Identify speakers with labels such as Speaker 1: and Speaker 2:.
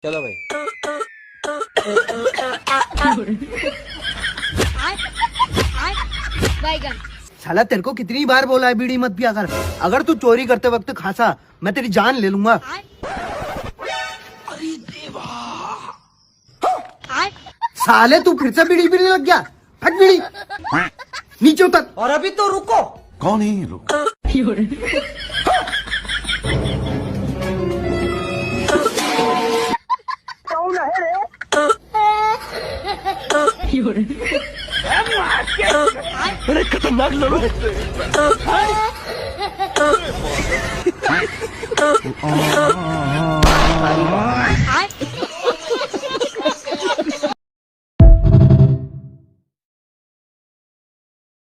Speaker 1: चलो भाई।
Speaker 2: बैगन।
Speaker 3: साला तेरे को कितनी बार बोला है बीड़ी मत पिया कर। अगर तू चोरी करते वक्त खांसा मैं तेरी जान ले लूंगा। अरे देवा, साले तू फिर से बीड़ी पीने लग गया। फट बीड़ी नीचे उतर।
Speaker 1: और अभी तो रुको।
Speaker 4: कौन है ये लोग? अरे खतरनाक लोग हैं।